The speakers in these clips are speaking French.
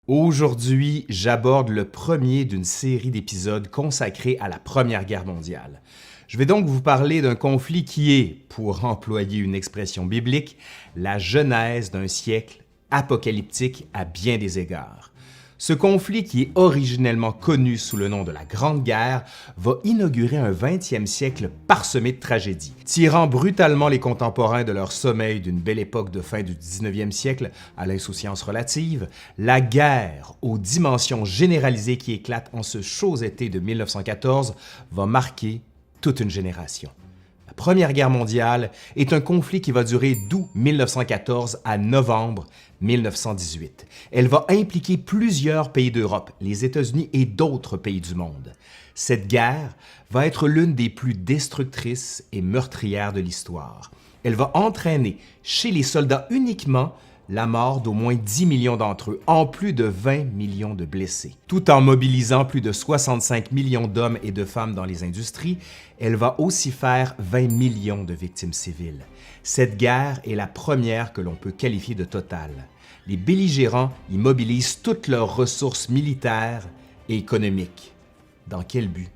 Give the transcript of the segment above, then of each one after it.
Aujourd'hui, j'aborde le premier d'une série d'épisodes consacrés à la Première Guerre mondiale. Je vais donc vous parler d'un conflit qui est, pour employer une expression biblique, la genèse d'un siècle apocalyptique à bien des égards. Ce conflit, qui est originellement connu sous le nom de la Grande Guerre, va inaugurer un 20e siècle parsemé de tragédies, tirant brutalement les contemporains de leur sommeil d'une belle époque de fin du 19e siècle à l'insouciance relative. La guerre, aux dimensions généralisées qui éclatent en ce chaud été de 1914, va marquer toute une génération. La Première Guerre mondiale est un conflit qui va durer d'août 1914 à novembre 1918. Elle va impliquer plusieurs pays d'Europe, les États-Unis et d'autres pays du monde. Cette guerre va être l'une des plus destructrices et meurtrières de l'histoire. Elle va entraîner chez les soldats uniquement la mort d'au moins 10 millions d'entre eux, en plus de 20 millions de blessés. Tout en mobilisant plus de 65 millions d'hommes et de femmes dans les industries, elle va aussi faire 20 millions de victimes civiles. Cette guerre est la première que l'on peut qualifier de totale. Les belligérants y mobilisent toutes leurs ressources militaires et économiques. Dans quel but?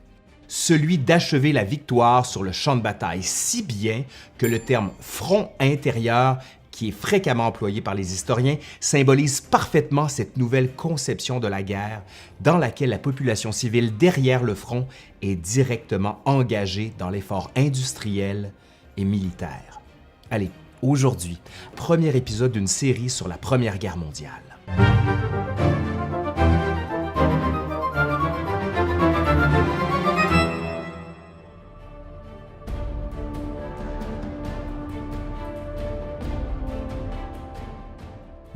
Celui d'achever la victoire sur le champ de bataille, si bien que le terme « front intérieur » qui est fréquemment employé par les historiens, symbolise parfaitement cette nouvelle conception de la guerre dans laquelle la population civile derrière le front est directement engagée dans l'effort industriel et militaire. Allez, aujourd'hui, premier épisode d'une série sur la Première Guerre mondiale.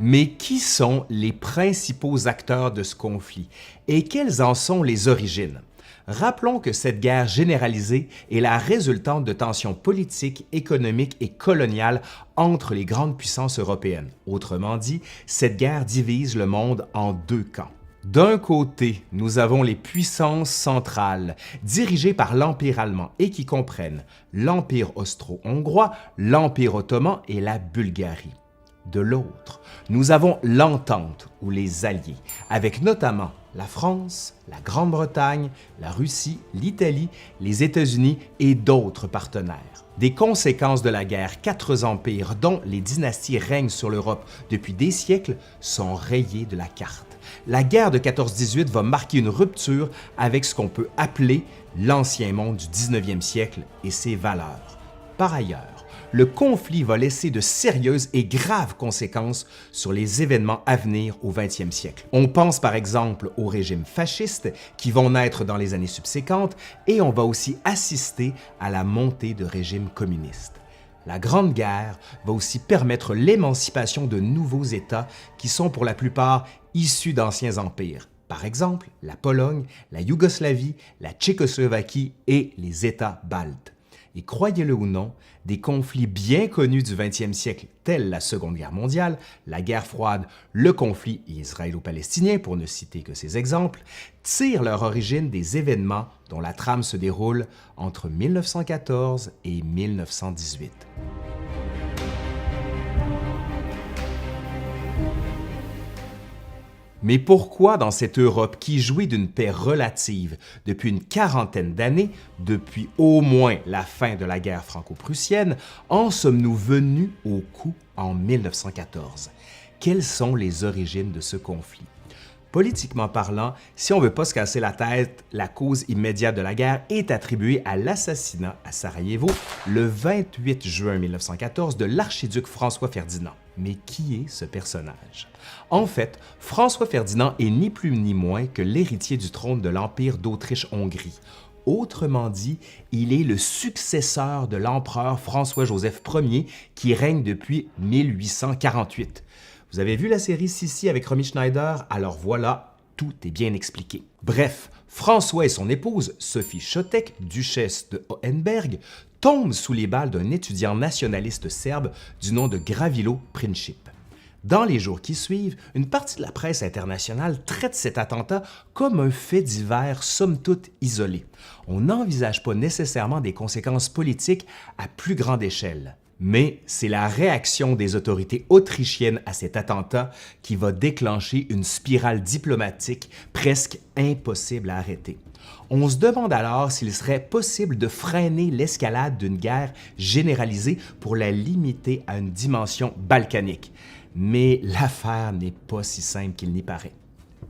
Mais qui sont les principaux acteurs de ce conflit et quelles en sont les origines? Rappelons que cette guerre généralisée est la résultante de tensions politiques, économiques et coloniales entre les grandes puissances européennes. Autrement dit, cette guerre divise le monde en deux camps. D'un côté, nous avons les puissances centrales, dirigées par l'Empire allemand et qui comprennent l'Empire austro-hongrois, l'Empire ottoman et la Bulgarie. De l'autre, nous avons l'Entente ou les Alliés, avec notamment la France, la Grande-Bretagne, la Russie, l'Italie, les États-Unis et d'autres partenaires. Des conséquences de la guerre, quatre empires dont les dynasties règnent sur l'Europe depuis des siècles sont rayées de la carte. La guerre de 14-18 va marquer une rupture avec ce qu'on peut appeler l'ancien monde du 19e siècle et ses valeurs. Par ailleurs, le conflit va laisser de sérieuses et graves conséquences sur les événements à venir au 20e siècle. On pense par exemple aux régimes fascistes qui vont naître dans les années subséquentes et on va aussi assister à la montée de régimes communistes. La Grande Guerre va aussi permettre l'émancipation de nouveaux États qui sont pour la plupart issus d'anciens empires. Par exemple, la Pologne, la Yougoslavie, la Tchécoslovaquie et les États baltes. Et croyez-le ou non, des conflits bien connus du 20e siècle, tels la Seconde Guerre mondiale, la guerre froide, le conflit israélo-palestinien, pour ne citer que ces exemples, tirent leur origine des événements dont la trame se déroule entre 1914 et 1918. Mais pourquoi dans cette Europe qui jouit d'une paix relative depuis une quarantaine d'années, depuis au moins la fin de la guerre franco-prussienne, en sommes-nous venus au coup en 1914? Quelles sont les origines de ce conflit? Politiquement parlant, si on ne veut pas se casser la tête, la cause immédiate de la guerre est attribuée à l'assassinat à Sarajevo le 28 juin 1914 de l'archiduc François Ferdinand. Mais qui est ce personnage? En fait, François Ferdinand est ni plus ni moins que l'héritier du trône de l'Empire d'Autriche-Hongrie. Autrement dit, il est le successeur de l'empereur François-Joseph Ier qui règne depuis 1848. Vous avez vu la série Sissi avec Romy Schneider? Alors voilà, tout est bien expliqué. Bref, François et son épouse, Sophie Chotek, duchesse de Hohenberg, tombent sous les balles d'un étudiant nationaliste serbe du nom de Gavrilo Princip. Dans les jours qui suivent, une partie de la presse internationale traite cet attentat comme un fait divers somme toute isolé. On n'envisage pas nécessairement des conséquences politiques à plus grande échelle. Mais c'est la réaction des autorités autrichiennes à cet attentat qui va déclencher une spirale diplomatique presque impossible à arrêter. On se demande alors s'il serait possible de freiner l'escalade d'une guerre généralisée pour la limiter à une dimension balkanique. Mais l'affaire n'est pas si simple qu'il n'y paraît.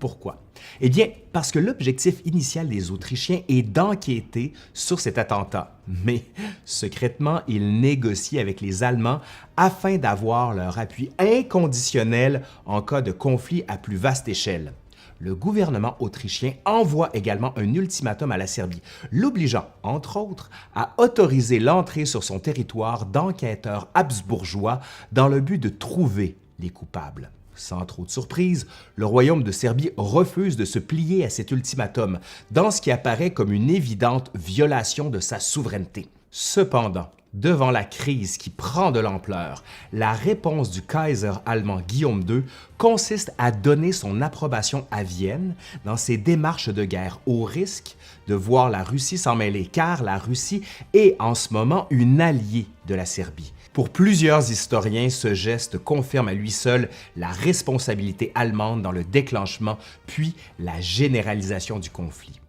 Pourquoi? Eh bien, parce que l'objectif initial des Autrichiens est d'enquêter sur cet attentat. Mais secrètement, ils négocient avec les Allemands afin d'avoir leur appui inconditionnel en cas de conflit à plus vaste échelle. Le gouvernement autrichien envoie également un ultimatum à la Serbie, l'obligeant, entre autres, à autoriser l'entrée sur son territoire d'enquêteurs habsbourgeois dans le but de trouver les coupables. Sans trop de surprise, le royaume de Serbie refuse de se plier à cet ultimatum, dans ce qui apparaît comme une évidente violation de sa souveraineté. Cependant, devant la crise qui prend de l'ampleur, la réponse du Kaiser allemand Guillaume II consiste à donner son approbation à Vienne dans ses démarches de guerre, au risque de voir la Russie s'en mêler, car la Russie est en ce moment une alliée de la Serbie. Pour plusieurs historiens, ce geste confirme à lui seul la responsabilité allemande dans le déclenchement puis la généralisation du conflit.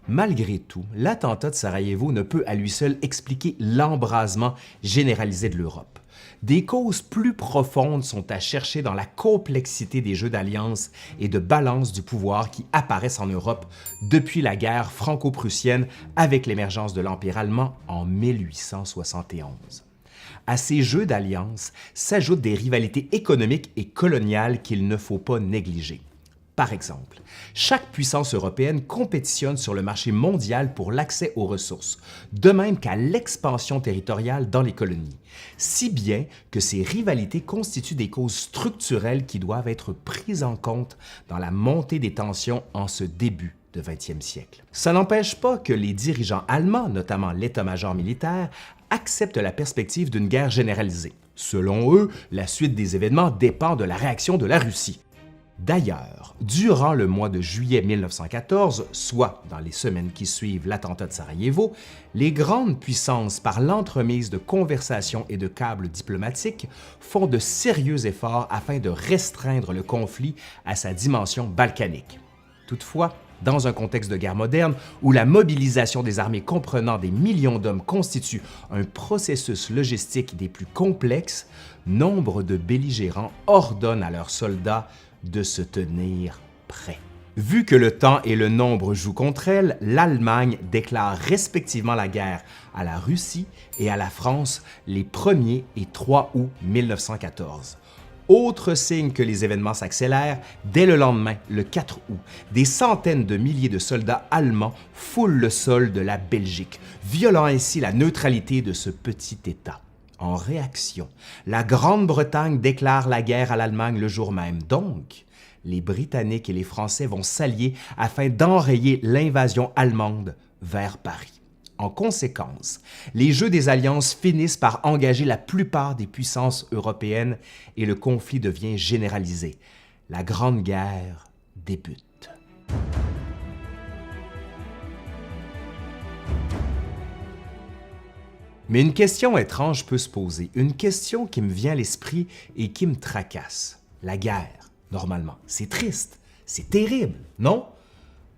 Malgré tout, l'attentat de Sarajevo ne peut à lui seul expliquer l'embrasement généralisé de l'Europe. Des causes plus profondes sont à chercher dans la complexité des jeux d'alliance et de balance du pouvoir qui apparaissent en Europe depuis la guerre franco-prussienne avec l'émergence de l'Empire allemand en 1871. À ces jeux d'alliance s'ajoutent des rivalités économiques et coloniales qu'il ne faut pas négliger. Par exemple, chaque puissance européenne compétitionne sur le marché mondial pour l'accès aux ressources, de même qu'à l'expansion territoriale dans les colonies, si bien que ces rivalités constituent des causes structurelles qui doivent être prises en compte dans la montée des tensions en ce début de 20e siècle. Ça n'empêche pas que les dirigeants allemands, notamment l'état-major militaire, acceptent la perspective d'une guerre généralisée. Selon eux, la suite des événements dépend de la réaction de la Russie. D'ailleurs, durant le mois de juillet 1914, soit dans les semaines qui suivent l'attentat de Sarajevo, les grandes puissances, par l'entremise de conversations et de câbles diplomatiques, font de sérieux efforts afin de restreindre le conflit à sa dimension balkanique. Toutefois, dans un contexte de guerre moderne où la mobilisation des armées comprenant des millions d'hommes constitue un processus logistique des plus complexes, nombre de belligérants ordonnent à leurs soldats de se tenir prêts. Vu que le temps et le nombre jouent contre elle, l'Allemagne déclare respectivement la guerre à la Russie et à la France les 1er et 3 août 1914. Autre signe que les événements s'accélèrent, dès le lendemain, le 4 août, des centaines de milliers de soldats allemands foulent le sol de la Belgique, violant ainsi la neutralité de ce petit État. En réaction, la Grande-Bretagne déclare la guerre à l'Allemagne le jour même. Donc, les Britanniques et les Français vont s'allier afin d'enrayer l'invasion allemande vers Paris. En conséquence, les jeux des alliances finissent par engager la plupart des puissances européennes et le conflit devient généralisé. La Grande Guerre débute. Mais une question étrange peut se poser, une question qui me vient à l'esprit et qui me tracasse. La guerre, normalement, c'est triste, c'est terrible, non?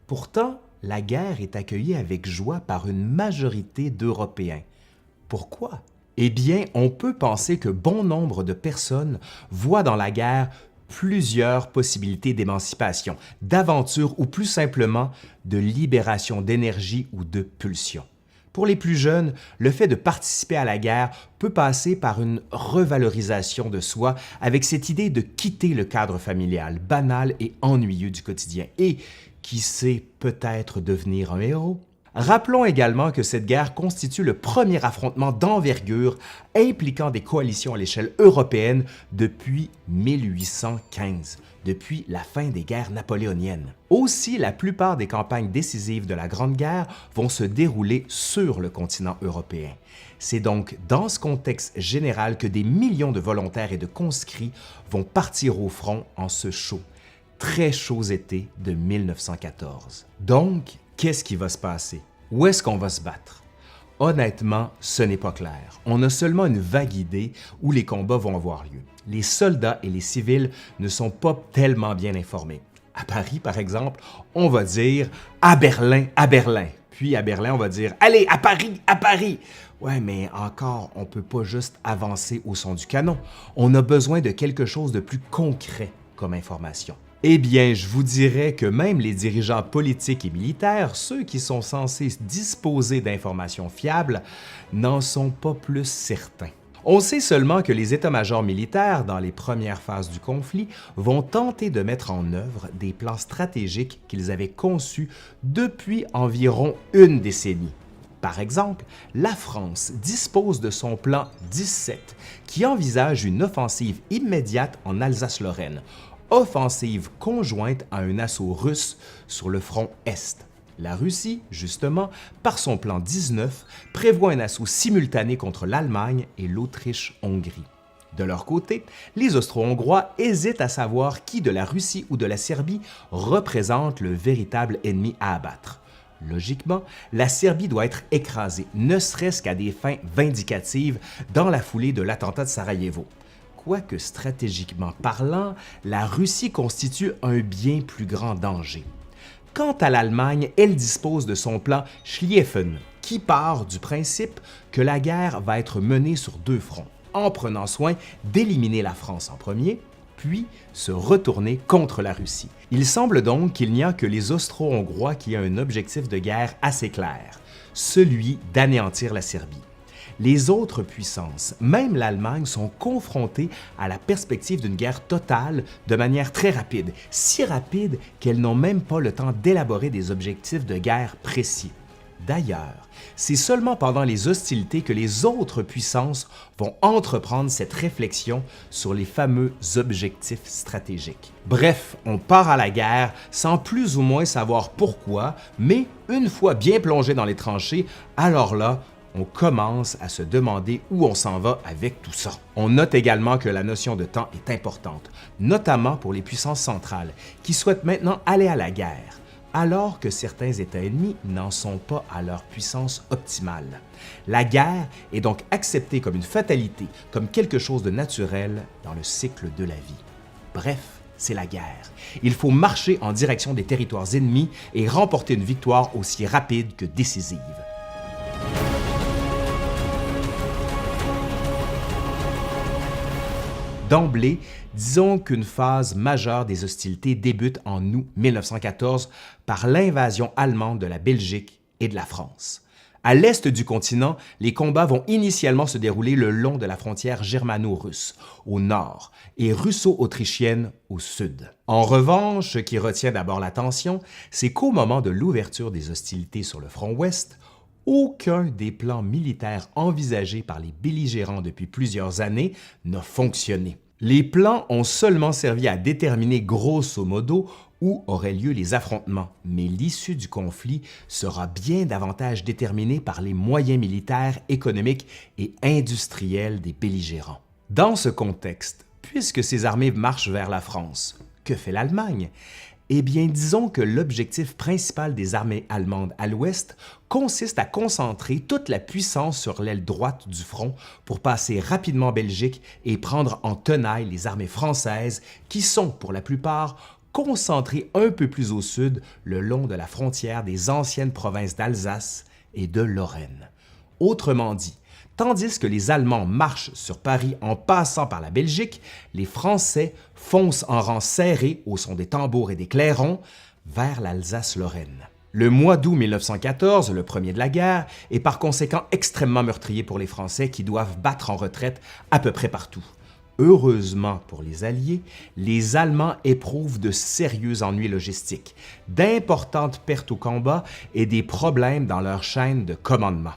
Pourtant, la guerre est accueillie avec joie par une majorité d'Européens. Pourquoi? Eh bien, on peut penser que bon nombre de personnes voient dans la guerre plusieurs possibilités d'émancipation, d'aventure ou plus simplement de libération d'énergie ou de pulsion. Pour les plus jeunes, le fait de participer à la guerre peut passer par une revalorisation de soi avec cette idée de quitter le cadre familial, banal et ennuyeux du quotidien et, qui sait, peut-être devenir un héros. Rappelons également que cette guerre constitue le premier affrontement d'envergure impliquant des coalitions à l'échelle européenne depuis 1815, depuis la fin des guerres napoléoniennes. Aussi, la plupart des campagnes décisives de la Grande Guerre vont se dérouler sur le continent européen. C'est donc dans ce contexte général que des millions de volontaires et de conscrits vont partir au front en ce chaud, très chaud été de 1914. Donc, qu'est-ce qui va se passer? Où est-ce qu'on va se battre? Honnêtement, ce n'est pas clair. On a seulement une vague idée où les combats vont avoir lieu. Les soldats et les civils ne sont pas tellement bien informés. À Paris, par exemple, on va dire « à Berlin, à Berlin ». Puis à Berlin, on va dire « allez, à Paris, à Paris ». Ouais, mais encore, on ne peut pas juste avancer au son du canon. On a besoin de quelque chose de plus concret comme information. Eh bien, je vous dirais que même les dirigeants politiques et militaires, ceux qui sont censés disposer d'informations fiables, n'en sont pas plus certains. On sait seulement que les états-majors militaires, dans les premières phases du conflit, vont tenter de mettre en œuvre des plans stratégiques qu'ils avaient conçus depuis environ une décennie. Par exemple, la France dispose de son plan 17, qui envisage une offensive immédiate en Alsace-Lorraine, offensive conjointe à un assaut russe sur le front Est. La Russie, justement, par son plan 19, prévoit un assaut simultané contre l'Allemagne et l'Autriche-Hongrie. De leur côté, les Austro-Hongrois hésitent à savoir qui de la Russie ou de la Serbie représente le véritable ennemi à abattre. Logiquement, la Serbie doit être écrasée, ne serait-ce qu'à des fins vindicatives, dans la foulée de l'attentat de Sarajevo. Quoique stratégiquement parlant, la Russie constitue un bien plus grand danger. Quant à l'Allemagne, elle dispose de son plan Schlieffen, qui part du principe que la guerre va être menée sur deux fronts, en prenant soin d'éliminer la France en premier, puis se retourner contre la Russie. Il semble donc qu'il n'y a que les Austro-Hongrois qui ont un objectif de guerre assez clair, celui d'anéantir la Serbie. Les autres puissances, même l'Allemagne, sont confrontées à la perspective d'une guerre totale de manière très rapide, si rapide qu'elles n'ont même pas le temps d'élaborer des objectifs de guerre précis. D'ailleurs, c'est seulement pendant les hostilités que les autres puissances vont entreprendre cette réflexion sur les fameux objectifs stratégiques. Bref, on part à la guerre sans plus ou moins savoir pourquoi, mais une fois bien plongé dans les tranchées, alors là, on commence à se demander où on s'en va avec tout ça. On note également que la notion de temps est importante, notamment pour les puissances centrales, qui souhaitent maintenant aller à la guerre, alors que certains États ennemis n'en sont pas à leur puissance optimale. La guerre est donc acceptée comme une fatalité, comme quelque chose de naturel dans le cycle de la vie. Bref, c'est la guerre. Il faut marcher en direction des territoires ennemis et remporter une victoire aussi rapide que décisive. D'emblée, disons qu'une phase majeure des hostilités débute en août 1914 par l'invasion allemande de la Belgique et de la France. À l'est du continent, les combats vont initialement se dérouler le long de la frontière germano-russe, au nord, et russo-autrichienne au sud. En revanche, ce qui retient d'abord l'attention, c'est qu'au moment de l'ouverture des hostilités sur le front ouest, aucun des plans militaires envisagés par les belligérants depuis plusieurs années n'a fonctionné. Les plans ont seulement servi à déterminer grosso modo où auraient lieu les affrontements, mais l'issue du conflit sera bien davantage déterminée par les moyens militaires, économiques et industriels des belligérants. Dans ce contexte, puisque ces armées marchent vers la France, que fait l'Allemagne? Eh bien, disons que l'objectif principal des armées allemandes à l'ouest consiste à concentrer toute la puissance sur l'aile droite du front pour passer rapidement en Belgique et prendre en tenaille les armées françaises qui sont, pour la plupart, concentrées un peu plus au sud le long de la frontière des anciennes provinces d'Alsace et de Lorraine. Autrement dit, tandis que les Allemands marchent sur Paris en passant par la Belgique, les Français foncent en rang serré au son des tambours et des clairons vers l'Alsace-Lorraine. Le mois d'août 1914, le premier de la guerre, est par conséquent extrêmement meurtrier pour les Français qui doivent battre en retraite à peu près partout. Heureusement pour les Alliés, les Allemands éprouvent de sérieux ennuis logistiques, d'importantes pertes au combat et des problèmes dans leur chaîne de commandement.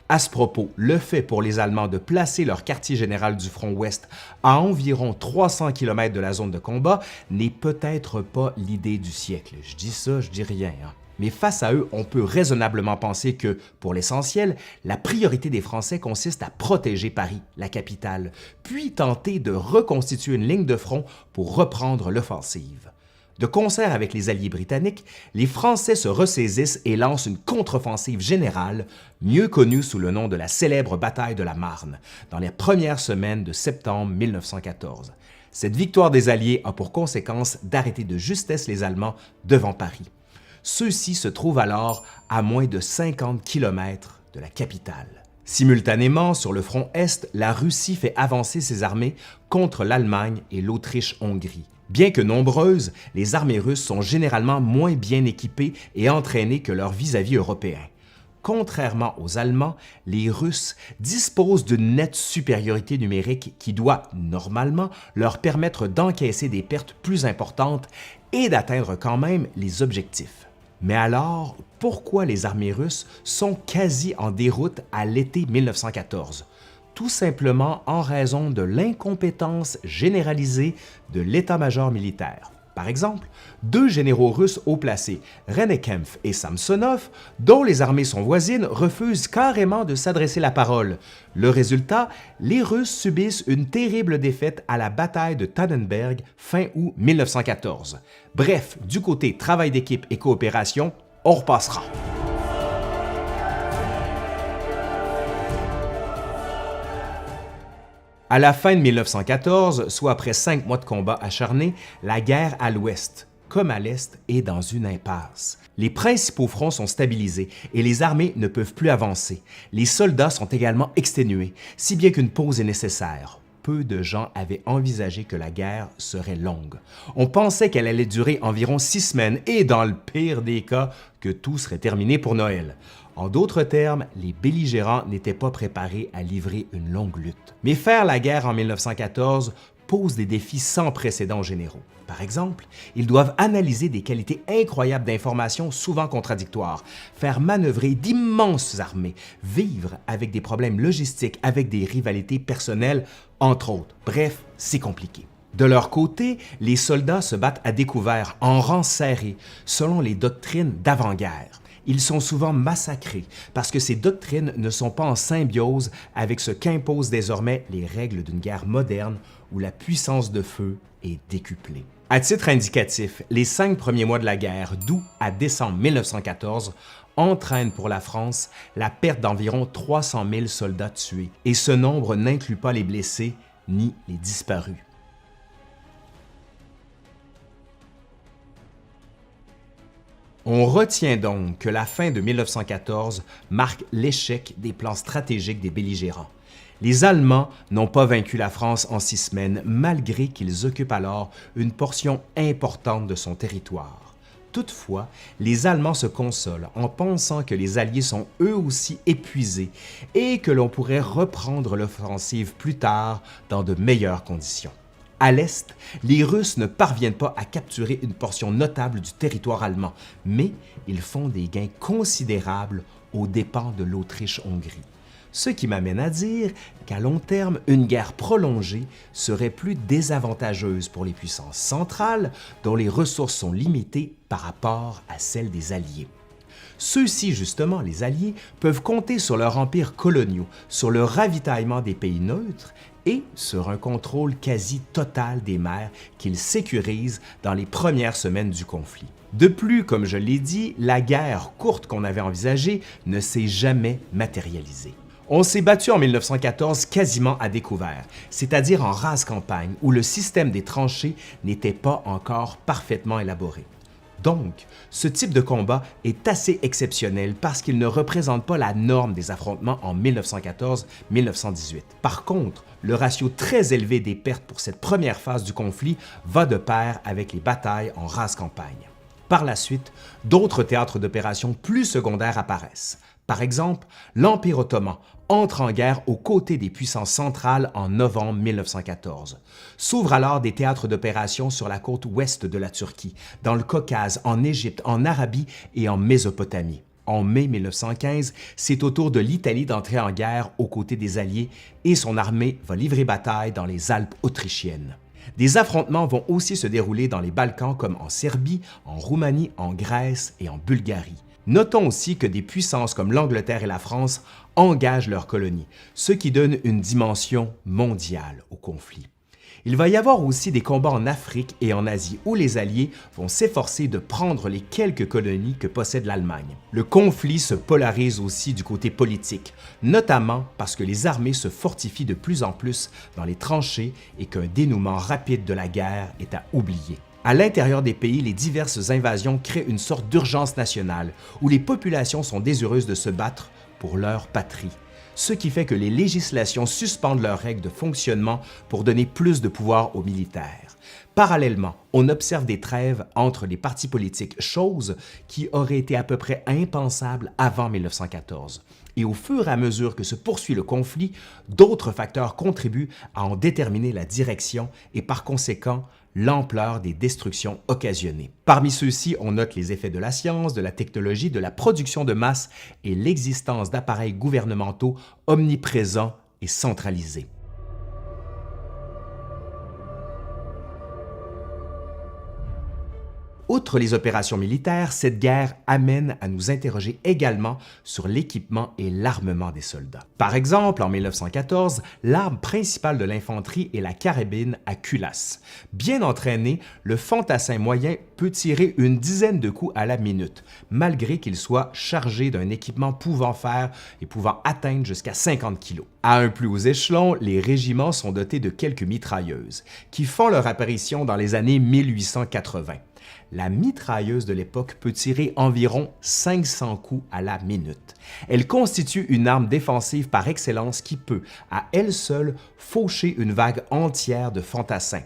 À ce propos, le fait pour les Allemands de placer leur quartier général du front ouest à environ 300 km de la zone de combat n'est peut-être pas l'idée du siècle. Je dis ça, je dis rien. Mais face à eux, on peut raisonnablement penser que, pour l'essentiel, la priorité des Français consiste à protéger Paris, la capitale, puis tenter de reconstituer une ligne de front pour reprendre l'offensive. De concert avec les alliés britanniques, les Français se ressaisissent et lancent une contre-offensive générale, mieux connue sous le nom de la célèbre bataille de la Marne, dans les premières semaines de septembre 1914. Cette victoire des Alliés a pour conséquence d'arrêter de justesse les Allemands devant Paris. Ceux-ci se trouvent alors à moins de 50 km de la capitale. Simultanément, sur le front Est, la Russie fait avancer ses armées contre l'Allemagne et l'Autriche-Hongrie. Bien que nombreuses, les armées russes sont généralement moins bien équipées et entraînées que leurs vis-à-vis européens. Contrairement aux Allemands, les Russes disposent d'une nette supériorité numérique qui doit, normalement, leur permettre d'encaisser des pertes plus importantes et d'atteindre quand même les objectifs. Mais alors, pourquoi les armées russes sont quasi en déroute à l'été 1914? Tout simplement en raison de l'incompétence généralisée de l'état-major militaire. Par exemple, deux généraux russes haut placés, Rennekempf et Samsonov, dont les armées sont voisines, refusent carrément de s'adresser la parole. Le résultat, les Russes subissent une terrible défaite à la bataille de Tannenberg fin août 1914. Bref, du côté travail d'équipe et coopération, on repassera. À la fin de 1914, soit après 5 mois de combats acharnés, la guerre à l'ouest, comme à l'est, est dans une impasse. Les principaux fronts sont stabilisés et les armées ne peuvent plus avancer. Les soldats sont également exténués, si bien qu'une pause est nécessaire. Peu de gens avaient envisagé que la guerre serait longue. On pensait qu'elle allait durer environ 6 semaines et, dans le pire des cas, que tout serait terminé pour Noël. En d'autres termes, les belligérants n'étaient pas préparés à livrer une longue lutte. Mais faire la guerre en 1914 pose des défis sans précédent aux généraux. Par exemple, ils doivent analyser des qualités incroyables d'informations souvent contradictoires, faire manœuvrer d'immenses armées, vivre avec des problèmes logistiques, avec des rivalités personnelles, entre autres. Bref, c'est compliqué. De leur côté, les soldats se battent à découvert, en rang serré, selon les doctrines d'avant-guerre. Ils sont souvent massacrés parce que ces doctrines ne sont pas en symbiose avec ce qu'imposent désormais les règles d'une guerre moderne où la puissance de feu est décuplée. À titre indicatif, les 5 premiers mois de la guerre, d'août à décembre 1914, entraînent pour la France la perte d'environ 300 000 soldats tués, et ce nombre n'inclut pas les blessés ni les disparus. On retient donc que la fin de 1914 marque l'échec des plans stratégiques des belligérants. Les Allemands n'ont pas vaincu la France en 6 semaines, malgré qu'ils occupent alors une portion importante de son territoire. Toutefois, les Allemands se consolent en pensant que les Alliés sont eux aussi épuisés et que l'on pourrait reprendre l'offensive plus tard dans de meilleures conditions. À l'est, les Russes ne parviennent pas à capturer une portion notable du territoire allemand, mais ils font des gains considérables aux dépens de l'Autriche-Hongrie. Ce qui m'amène à dire qu'à long terme, une guerre prolongée serait plus désavantageuse pour les puissances centrales dont les ressources sont limitées par rapport à celles des Alliés. Ceux-ci, justement, les Alliés, peuvent compter sur leurs empires coloniaux, sur le ravitaillement des pays neutres et sur un contrôle quasi total des mers qu'ils sécurisent dans les premières semaines du conflit. De plus, comme je l'ai dit, la guerre courte qu'on avait envisagée ne s'est jamais matérialisée. On s'est battu en 1914 quasiment à découvert, c'est-à-dire en rase campagne où le système des tranchées n'était pas encore parfaitement élaboré. Donc, ce type de combat est assez exceptionnel parce qu'il ne représente pas la norme des affrontements en 1914-1918. Par contre, le ratio très élevé des pertes pour cette première phase du conflit va de pair avec les batailles en rase campagne. Par la suite, d'autres théâtres d'opérations plus secondaires apparaissent. Par exemple, l'Empire ottoman entre en guerre aux côtés des puissances centrales en novembre 1914. S'ouvrent alors des théâtres d'opérations sur la côte ouest de la Turquie, dans le Caucase, en Égypte, en Arabie et en Mésopotamie. En mai 1915, c'est au tour de l'Italie d'entrer en guerre aux côtés des Alliés et son armée va livrer bataille dans les Alpes autrichiennes. Des affrontements vont aussi se dérouler dans les Balkans comme en Serbie, en Roumanie, en Grèce et en Bulgarie. Notons aussi que des puissances comme l'Angleterre et la France engagent leurs colonies, ce qui donne une dimension mondiale au conflit. Il va y avoir aussi des combats en Afrique et en Asie où les Alliés vont s'efforcer de prendre les quelques colonies que possède l'Allemagne. Le conflit se polarise aussi du côté politique, notamment parce que les armées se fortifient de plus en plus dans les tranchées et qu'un dénouement rapide de la guerre est à oublier. À l'intérieur des pays, les diverses invasions créent une sorte d'urgence nationale où les populations sont désireuses de se battre pour leur patrie, ce qui fait que les législations suspendent leurs règles de fonctionnement pour donner plus de pouvoir aux militaires. Parallèlement, on observe des trêves entre les partis politiques, chose qui aurait été à peu près impensable avant 1914. Et au fur et à mesure que se poursuit le conflit, d'autres facteurs contribuent à en déterminer la direction et par conséquent l'ampleur des destructions occasionnées. Parmi ceux-ci, on note les effets de la science, de la technologie, de la production de masse et l'existence d'appareils gouvernementaux omniprésents et centralisés. Outre les opérations militaires, cette guerre amène à nous interroger également sur l'équipement et l'armement des soldats. Par exemple, en 1914, l'arme principale de l'infanterie est la carabine à culasse. Bien entraîné, le fantassin moyen peut tirer une dizaine de coups à la minute, malgré qu'il soit chargé d'un équipement pouvant atteindre jusqu'à 50 kg. À un plus haut échelon, les régiments sont dotés de quelques mitrailleuses, qui font leur apparition dans les années 1880. La mitrailleuse de l'époque peut tirer environ 500 coups à la minute. Elle constitue une arme défensive par excellence qui peut, à elle seule, faucher une vague entière de fantassins.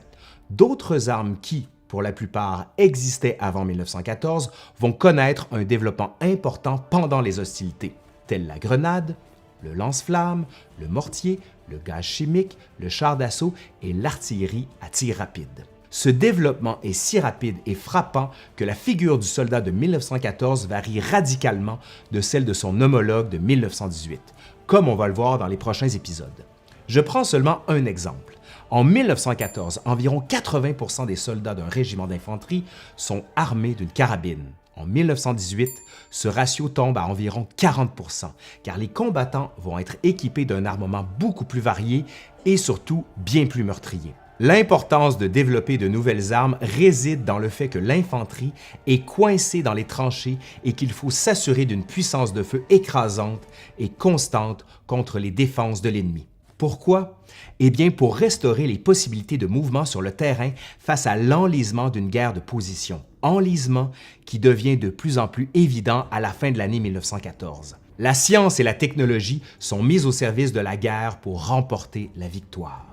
D'autres armes qui, pour la plupart, existaient avant 1914, vont connaître un développement important pendant les hostilités, telles la grenade, le lance-flammes, le mortier, le gaz chimique, le char d'assaut et l'artillerie à tir rapide. Ce développement est si rapide et frappant que la figure du soldat de 1914 varie radicalement de celle de son homologue de 1918, comme on va le voir dans les prochains épisodes. Je prends seulement un exemple. En 1914, environ 80% des soldats d'un régiment d'infanterie sont armés d'une carabine. En 1918, ce ratio tombe à environ 40%, car les combattants vont être équipés d'un armement beaucoup plus varié et surtout bien plus meurtrier. L'importance de développer de nouvelles armes réside dans le fait que l'infanterie est coincée dans les tranchées et qu'il faut s'assurer d'une puissance de feu écrasante et constante contre les défenses de l'ennemi. Pourquoi? Eh bien, pour restaurer les possibilités de mouvement sur le terrain face à l'enlisement d'une guerre de position, enlisement qui devient de plus en plus évident à la fin de l'année 1914. La science et la technologie sont mises au service de la guerre pour remporter la victoire.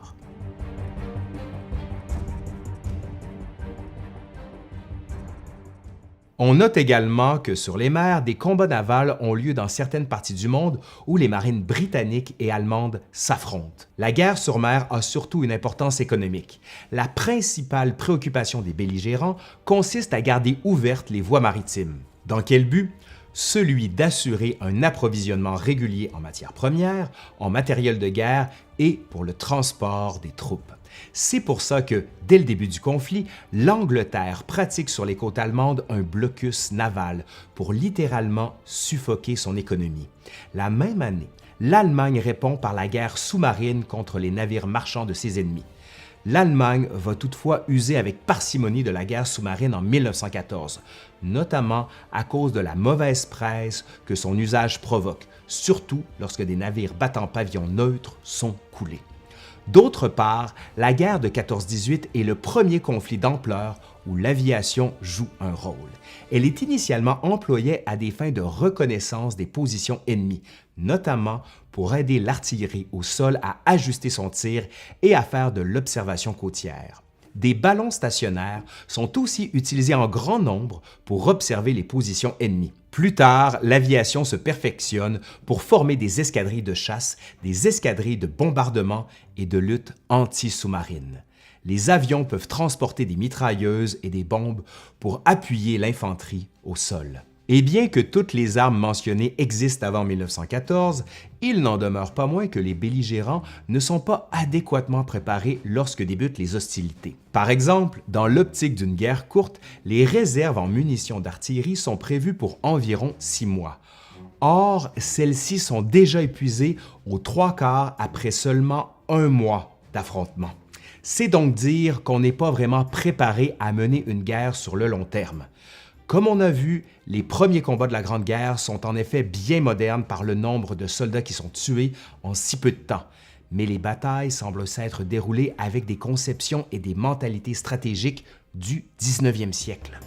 On note également que sur les mers, des combats navals ont lieu dans certaines parties du monde où les marines britanniques et allemandes s'affrontent. La guerre sur mer a surtout une importance économique. La principale préoccupation des belligérants consiste à garder ouvertes les voies maritimes. Dans quel but? Celui d'assurer un approvisionnement régulier en matières premières, en matériel de guerre et pour le transport des troupes. C'est pour ça que, dès le début du conflit, l'Angleterre pratique sur les côtes allemandes un blocus naval pour littéralement suffoquer son économie. La même année, l'Allemagne répond par la guerre sous-marine contre les navires marchands de ses ennemis. L'Allemagne va toutefois user avec parcimonie de la guerre sous-marine en 1914, notamment à cause de la mauvaise presse que son usage provoque, surtout lorsque des navires battant pavillon neutre sont coulés. D'autre part, la guerre de 14-18 est le premier conflit d'ampleur où l'aviation joue un rôle. Elle est initialement employée à des fins de reconnaissance des positions ennemies, notamment pour aider l'artillerie au sol à ajuster son tir et à faire de l'observation côtière. Des ballons stationnaires sont aussi utilisés en grand nombre pour observer les positions ennemies. Plus tard, l'aviation se perfectionne pour former des escadrilles de chasse, des escadrilles de bombardement et de lutte anti-sous-marine. Les avions peuvent transporter des mitrailleuses et des bombes pour appuyer l'infanterie au sol. Et bien que toutes les armes mentionnées existent avant 1914, il n'en demeure pas moins que les belligérants ne sont pas adéquatement préparés lorsque débutent les hostilités. Par exemple, dans l'optique d'une guerre courte, les réserves en munitions d'artillerie sont prévues pour environ 6 mois. Or, celles-ci sont déjà épuisées aux 3/4 après seulement 1 mois d'affrontement. C'est donc dire qu'on n'est pas vraiment préparé à mener une guerre sur le long terme. Comme on a vu, les premiers combats de la Grande Guerre sont en effet bien modernes par le nombre de soldats qui sont tués en si peu de temps, mais les batailles semblent s'être déroulées avec des conceptions et des mentalités stratégiques du 19e siècle.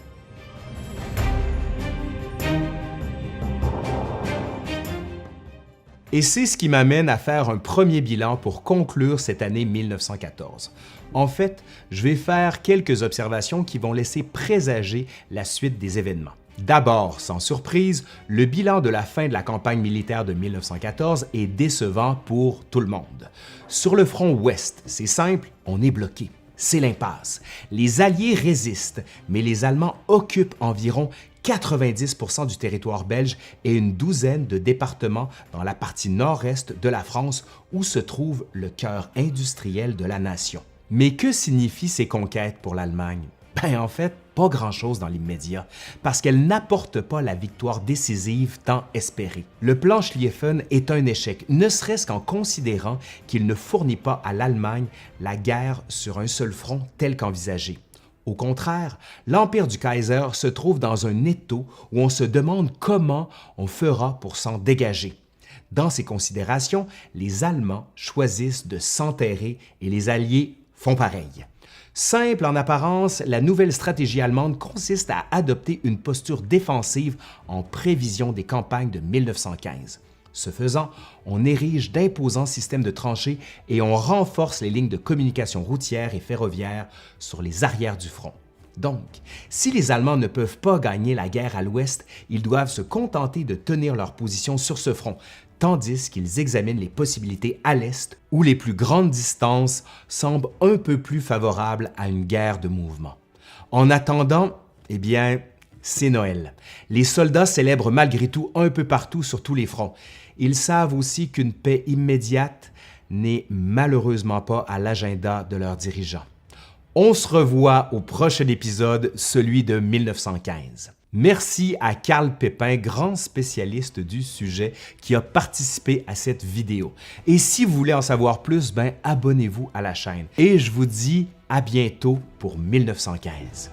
Et c'est ce qui m'amène à faire un premier bilan pour conclure cette année 1914. En fait, je vais faire quelques observations qui vont laisser présager la suite des événements. D'abord, sans surprise, le bilan de la fin de la campagne militaire de 1914 est décevant pour tout le monde. Sur le front ouest, c'est simple, on est bloqué. C'est l'impasse. Les Alliés résistent, mais les Allemands occupent environ 90% du territoire belge et une douzaine de départements dans la partie nord-est de la France où se trouve le cœur industriel de la nation. Mais que signifient ces conquêtes pour l'Allemagne? En fait, pas grand-chose dans l'immédiat, parce qu'elles n'apportent pas la victoire décisive tant espérée. Le plan Schlieffen est un échec, ne serait-ce qu'en considérant qu'il ne fournit pas à l'Allemagne la guerre sur un seul front tel qu'envisagé. Au contraire, l'Empire du Kaiser se trouve dans un étau où on se demande comment on fera pour s'en dégager. Dans ces considérations, les Allemands choisissent de s'enterrer et les Alliés font pareil. Simple en apparence, la nouvelle stratégie allemande consiste à adopter une posture défensive en prévision des campagnes de 1915. Ce faisant, on érige d'imposants systèmes de tranchées et on renforce les lignes de communication routière et ferroviaire sur les arrières du front. Donc, si les Allemands ne peuvent pas gagner la guerre à l'ouest, ils doivent se contenter de tenir leur position sur ce front, tandis qu'ils examinent les possibilités à l'est où les plus grandes distances semblent un peu plus favorables à une guerre de mouvement. En attendant, c'est Noël. Les soldats célèbrent malgré tout un peu partout sur tous les fronts. Ils savent aussi qu'une paix immédiate n'est malheureusement pas à l'agenda de leurs dirigeants. On se revoit au prochain épisode, celui de 1915. Merci à Carl Pépin, grand spécialiste du sujet, qui a participé à cette vidéo. Et si vous voulez en savoir plus, abonnez-vous à la chaîne. Et je vous dis à bientôt pour 1915.